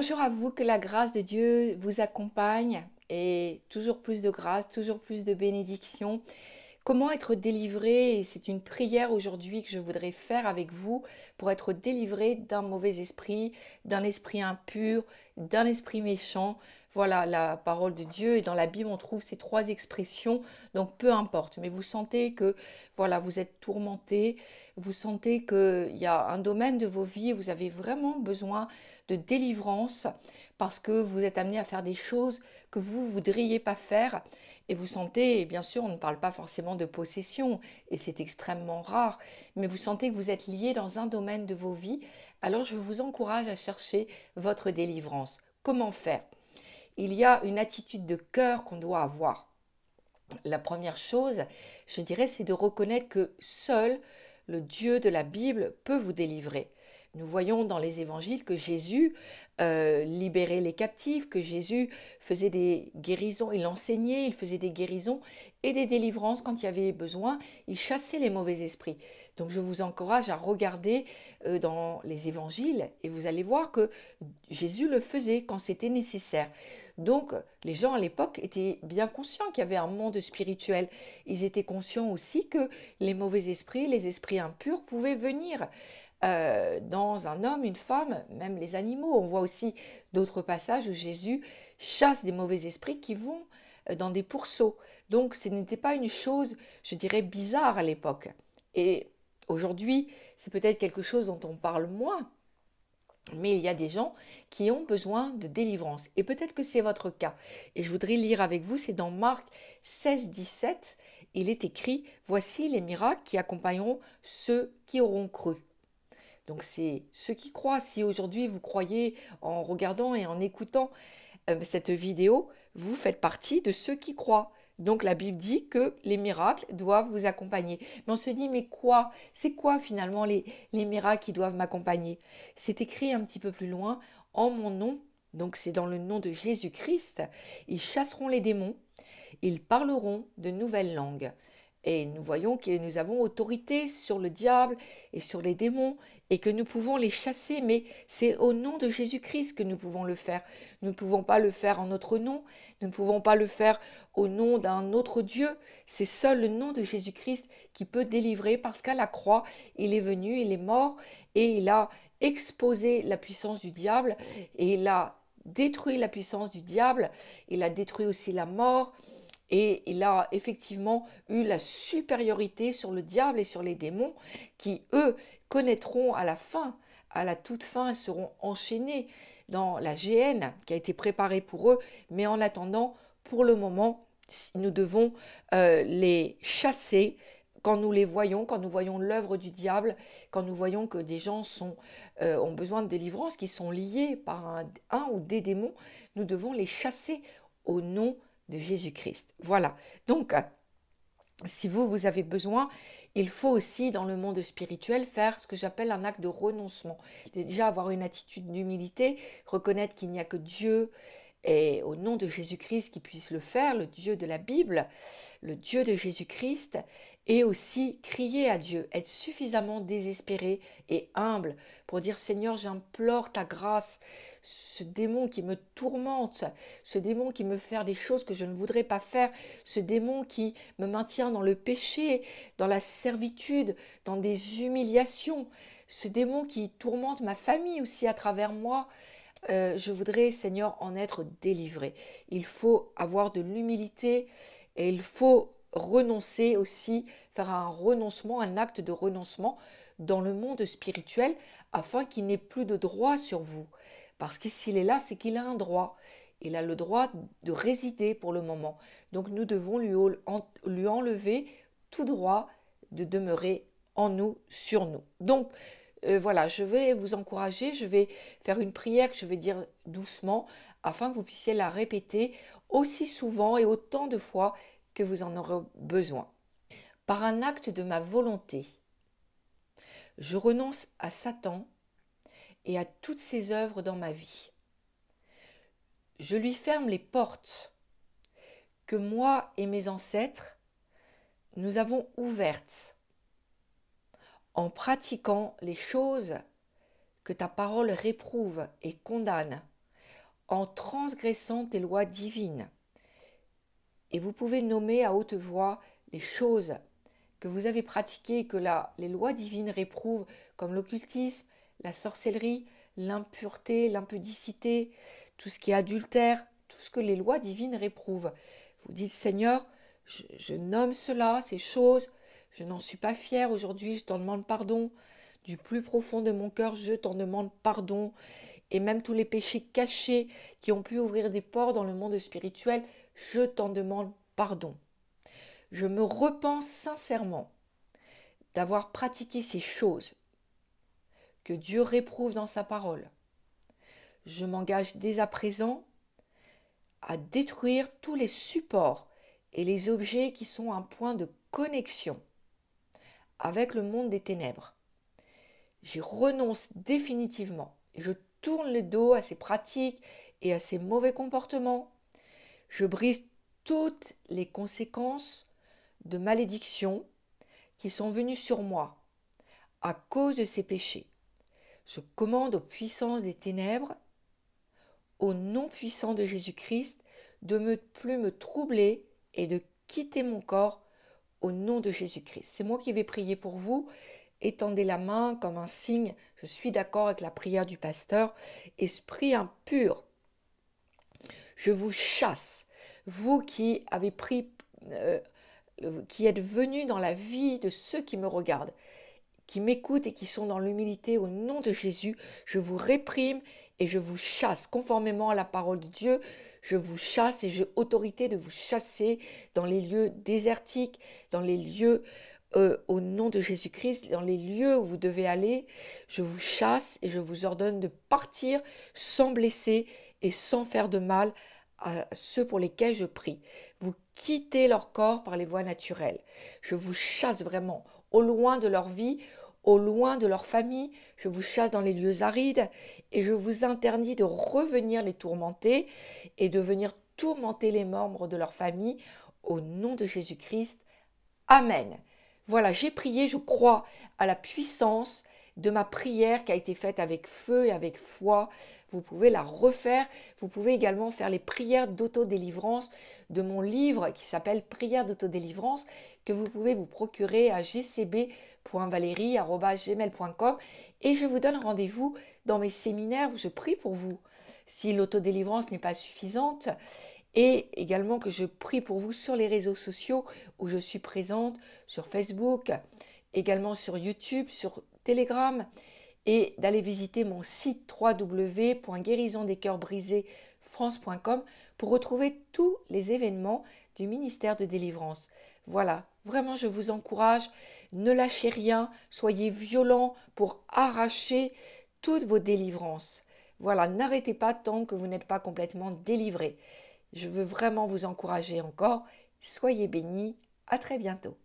Bonjour à vous, que la grâce de Dieu vous accompagne et toujours plus de grâce, toujours plus de bénédictions. Comment être délivré? Et c'est une prière aujourd'hui que je voudrais faire avec vous pour être délivré d'un mauvais esprit, d'un esprit impur, d'un esprit méchant. Voilà la parole de Dieu et dans la Bible on trouve ces trois expressions, donc peu importe. Mais vous sentez que voilà, vous êtes tourmenté, vous sentez qu'il y a un domaine de vos vies, vous avez vraiment besoin de délivrance parce que vous êtes amené à faire des choses que vous ne voudriez pas faire et vous sentez, et bien sûr on ne parle pas forcément de possession et c'est extrêmement rare, mais vous sentez que vous êtes lié dans un domaine de vos vies, alors je vous encourage à chercher votre délivrance. Comment faire? Il y a une attitude de cœur qu'on doit avoir. La première chose, je dirais, c'est de reconnaître que seul le Dieu de la Bible peut vous délivrer. Nous voyons dans les évangiles que Jésus libérait les captifs, que Jésus faisait des guérisons, il enseignait, il faisait des guérisons et des délivrances quand il y avait besoin, il chassait les mauvais esprits. Donc je vous encourage à regarder dans les évangiles et vous allez voir que Jésus le faisait quand c'était nécessaire. Donc les gens à l'époque étaient bien conscients qu'il y avait un monde spirituel. Ils étaient conscients aussi que les mauvais esprits, les esprits impurs pouvaient venir dans un homme, une femme, même les animaux. On voit aussi d'autres passages où Jésus chasse des mauvais esprits qui vont dans des pourceaux. Donc ce n'était pas une chose, je dirais, bizarre à l'époque. Et aujourd'hui, c'est peut-être quelque chose dont on parle moins, mais il y a des gens qui ont besoin de délivrance. Et peut-être que c'est votre cas. Et je voudrais lire avec vous, c'est dans Marc 16, 17, il est écrit « Voici les miracles qui accompagneront ceux qui auront cru ». Donc c'est ceux qui croient. Si aujourd'hui vous croyez en regardant et en écoutant cette vidéo, vous faites partie de ceux qui croient. Donc la Bible dit que les miracles doivent vous accompagner. Mais on se dit, mais quoi? C'est quoi finalement les miracles qui doivent m'accompagner? C'est écrit un petit peu plus loin, en mon nom, donc c'est dans le nom de Jésus-Christ, ils chasseront les démons, ils parleront de nouvelles langues. Et nous voyons que nous avons autorité sur le diable et sur les démons et que nous pouvons les chasser, mais c'est au nom de Jésus-Christ que nous pouvons le faire. Nous ne pouvons pas le faire en notre nom, nous ne pouvons pas le faire au nom d'un autre Dieu. C'est seul le nom de Jésus-Christ qui peut délivrer parce qu'à la croix, il est venu, il est mort et il a exposé la puissance du diable et il a détruit la puissance du diable, il a détruit aussi la mort. Et il a effectivement eu la supériorité sur le diable et sur les démons qui, eux, connaîtront à la fin, à la toute fin, seront enchaînés dans la géhenne qui a été préparée pour eux. Mais en attendant, pour le moment, nous devons les chasser quand nous les voyons, quand nous voyons l'œuvre du diable, quand nous voyons que des gens ont besoin de délivrance, qui sont liés par un ou des démons, nous devons les chasser au nom de Jésus-Christ. Voilà. Donc, si vous avez besoin, il faut aussi dans le monde spirituel faire ce que j'appelle un acte de renoncement. Déjà avoir une attitude d'humilité, reconnaître qu'il n'y a que Dieu et au nom de Jésus-Christ qui puisse le faire, le Dieu de la Bible, le Dieu de Jésus-Christ, et aussi crier à Dieu, être suffisamment désespéré et humble pour dire Seigneur, j'implore ta grâce, ce démon qui me tourmente, ce démon qui me fait des choses que je ne voudrais pas faire, ce démon qui me maintient dans le péché, dans la servitude, dans des humiliations, ce démon qui tourmente ma famille aussi à travers moi. Je voudrais, Seigneur, en être délivré. Il faut avoir de l'humilité et il faut renoncer aussi, faire un renoncement, un acte de renoncement dans le monde spirituel afin qu'il n'ait plus de droit sur vous. Parce que s'il est là, c'est qu'il a un droit. Il a le droit de résider pour le moment. Donc nous devons lui enlever tout droit de demeurer en nous, sur nous. Donc, voilà, je vais vous encourager, je vais faire une prière que je vais dire doucement afin que vous puissiez la répéter aussi souvent et autant de fois que vous en aurez besoin. Par un acte de ma volonté, je renonce à Satan et à toutes ses œuvres dans ma vie. Je lui ferme les portes que moi et mes ancêtres, nous avons ouvertes en pratiquant les choses que ta parole réprouve et condamne, en transgressant tes lois divines. Et vous pouvez nommer à haute voix les choses que vous avez pratiquées et que les lois divines réprouvent, comme l'occultisme, la sorcellerie, l'impureté, l'impudicité, tout ce qui est adultère, tout ce que les lois divines réprouvent. Vous dites, Seigneur, je nomme cela, ces choses, je n'en suis pas fière aujourd'hui, je t'en demande pardon. Du plus profond de mon cœur, je t'en demande pardon. Et même tous les péchés cachés qui ont pu ouvrir des portes dans le monde spirituel, je t'en demande pardon. Je me repens sincèrement d'avoir pratiqué ces choses que Dieu réprouve dans sa parole. Je m'engage dès à présent à détruire tous les supports et les objets qui sont un point de connexion avec le monde des ténèbres. J'y renonce définitivement et je tourne le dos à ces pratiques et à ces mauvais comportements. Je brise toutes les conséquences de malédiction qui sont venues sur moi à cause de ces péchés. Je commande aux puissances des ténèbres, au nom puissant de Jésus-Christ, de ne plus me troubler et de quitter mon corps au nom de Jésus-Christ. C'est moi qui vais prier pour vous. Étendez la main comme un signe. Je suis d'accord avec la prière du pasteur. Esprit impur, je vous chasse. Vous qui avez qui êtes venus dans la vie de ceux qui me regardent, qui m'écoutent et qui sont dans l'humilité, au nom de Jésus, je vous réprime et je vous chasse. Conformément à la parole de Dieu, je vous chasse et j'ai autorité de vous chasser dans les lieux désertiques, dans les lieux au nom de Jésus-Christ, dans les lieux où vous devez aller. Je vous chasse et je vous ordonne de partir sans blesser et sans faire de mal à ceux pour lesquels je prie. Vous quittez leur corps par les voies naturelles. Je vous chasse vraiment au loin de leur vie, au loin de leur famille. Je vous chasse dans les lieux arides et je vous interdis de revenir les tourmenter et de venir tourmenter les membres de leur famille au nom de Jésus-Christ. Amen. Voilà, j'ai prié, je crois à la puissance de ma prière qui a été faite avec feu et avec foi. Vous pouvez la refaire. Vous pouvez également faire les prières d'autodélivrance de mon livre qui s'appelle Prières d'autodélivrance que vous pouvez vous procurer à gcb.valerie@gmail.com et je vous donne rendez-vous dans mes séminaires où je prie pour vous. Si l'autodélivrance n'est pas suffisante, et également que je prie pour vous sur les réseaux sociaux où je suis présente, sur Facebook, également sur YouTube, sur Telegram, et d'aller visiter mon site www.guérisondescœursbrisés-france.com pour retrouver tous les événements du ministère de délivrance. Voilà, vraiment je vous encourage, ne lâchez rien, soyez violents pour arracher toutes vos délivrances. Voilà, n'arrêtez pas tant que vous n'êtes pas complètement délivrés. Je veux vraiment vous encourager encore. Soyez bénis. À très bientôt.